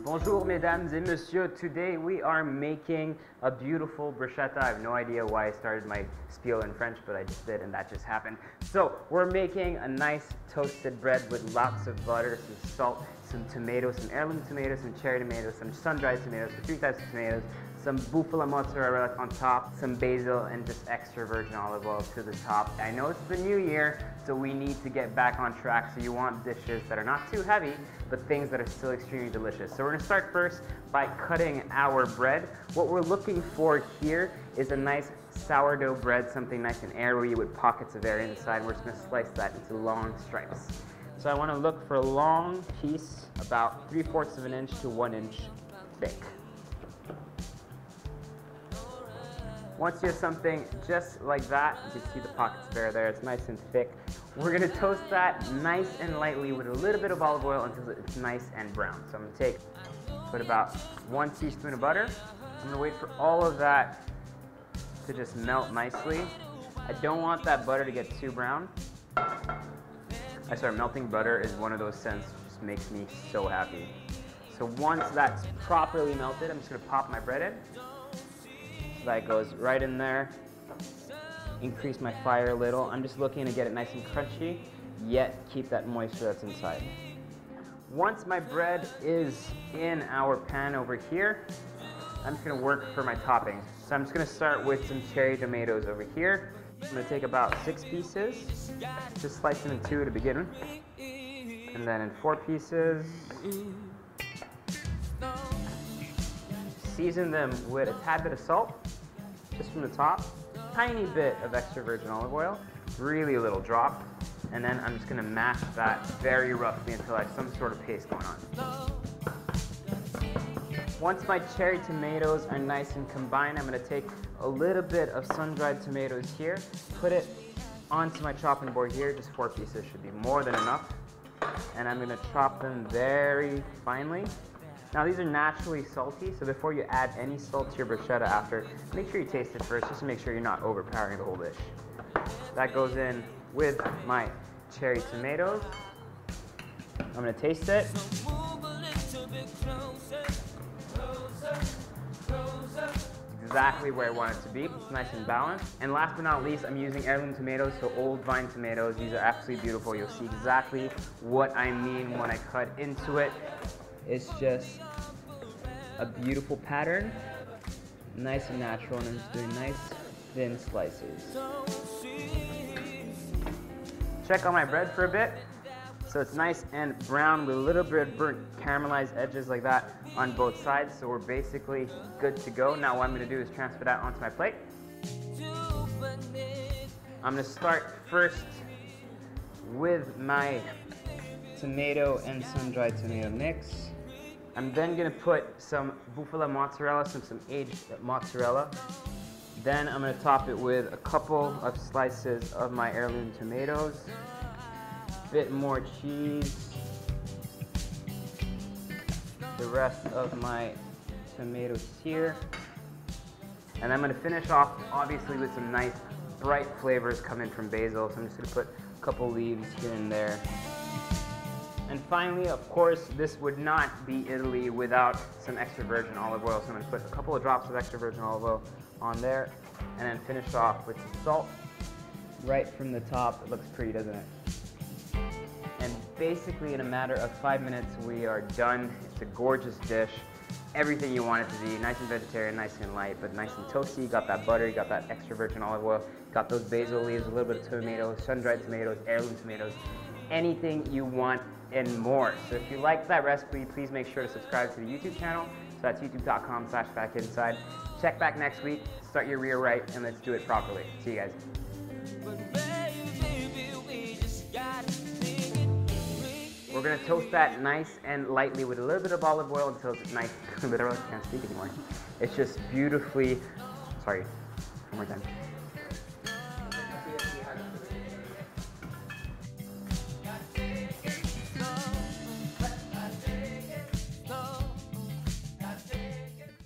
Bonjour mesdames et messieurs, today we are making a beautiful bruschetta. I have no idea why I started my spiel in French, but I just did and that just happened. So we're making a nice toasted bread with lots of butter, some salt, some tomatoes, some heirloom tomatoes, some cherry tomatoes, some sun-dried tomatoes, so 3 types of tomatoes, some buffalo mozzarella on top, some basil, and just extra virgin olive oil to the top. I know it's the new year, so we need to get back on track, so you want dishes that are not too heavy, but things that are still extremely delicious. So we're gonna start first by cutting our bread. What we're looking for here is a nice sourdough bread, something nice and airy with pockets of air inside. We're just gonna slice that into long stripes. So I wanna look for a long piece, about 3/4 of an inch to 1 inch thick. Once you have something just like that, you can see the pockets of air there, it's nice and thick. We're gonna toast that nice and lightly with a little bit of olive oil until it's nice and brown. So I'm gonna put about 1 teaspoon of butter. I'm gonna wait for all of that to just melt nicely. I don't want that butter to get too brown. I swear, melting butter is one of those scents that just makes me so happy. So once that's properly melted, I'm just gonna pop my bread in. So that goes right in there. Increase my fire a little. I'm just looking to get it nice and crunchy, yet keep that moisture that's inside. Once my bread is in our pan over here, I'm just gonna work for my toppings. So I'm just gonna start with some cherry tomatoes over here. I'm gonna take about 6 pieces, just slice them in 2 to begin with, and then in 4 pieces. Season them with a tad bit of salt, just from the top, tiny bit of extra virgin olive oil, really a little drop, and then I'm just gonna mash that very roughly until I have some sort of paste going on. Once my cherry tomatoes are nice and combined, I'm gonna take a little bit of sun-dried tomatoes here, put it onto my chopping board here, just 4 pieces should be more than enough, and I'm gonna chop them very finely. Now these are naturally salty, so before you add any salt to your bruschetta after, make sure you taste it first just to make sure you're not overpowering the whole dish. That goes in with my cherry tomatoes. I'm gonna taste it. Exactly where I want it to be. It's nice and balanced. And last but not least, I'm using heirloom tomatoes, so old vine tomatoes. These are absolutely beautiful. You'll see exactly what I mean when I cut into it. It's just a beautiful pattern, nice and natural, and I'm just doing nice thin slices. Check on my bread for a bit. So it's nice and brown with a little bit of burnt caramelized edges like that on both sides. So we're basically good to go. Now what I'm gonna do is transfer that onto my plate. I'm gonna start first with my tomato and sun-dried tomato mix. I'm then gonna put some buffalo mozzarella, some aged mozzarella. Then I'm gonna top it with a couple of slices of my heirloom tomatoes, a bit more cheese, the rest of my tomatoes here, and I'm gonna finish off obviously with some nice bright flavors coming from basil. So I'm just gonna put a couple leaves here and there. And finally, of course, this would not be Italy without some extra virgin olive oil. So I'm gonna put a couple of drops of extra virgin olive oil on there, and then finish off with some salt right from the top. It looks pretty, doesn't it? And basically in a matter of 5 minutes, we are done. It's a gorgeous dish. Everything you want it to be, nice and vegetarian, nice and light, but nice and toasty. You got that butter, you got that extra virgin olive oil, got those basil leaves, a little bit of tomatoes, sun-dried tomatoes, heirloom tomatoes, anything you want and more. So if you like that recipe, please make sure to subscribe to the YouTube channel. So that's youtube.com/fackinside. Check back next week, start your rear right, and let's do it properly. See you guys. We're gonna toast that nice and lightly with a little bit of olive oil until it's nice. Literally can't speak anymore. It's just beautifully, sorry, one more time.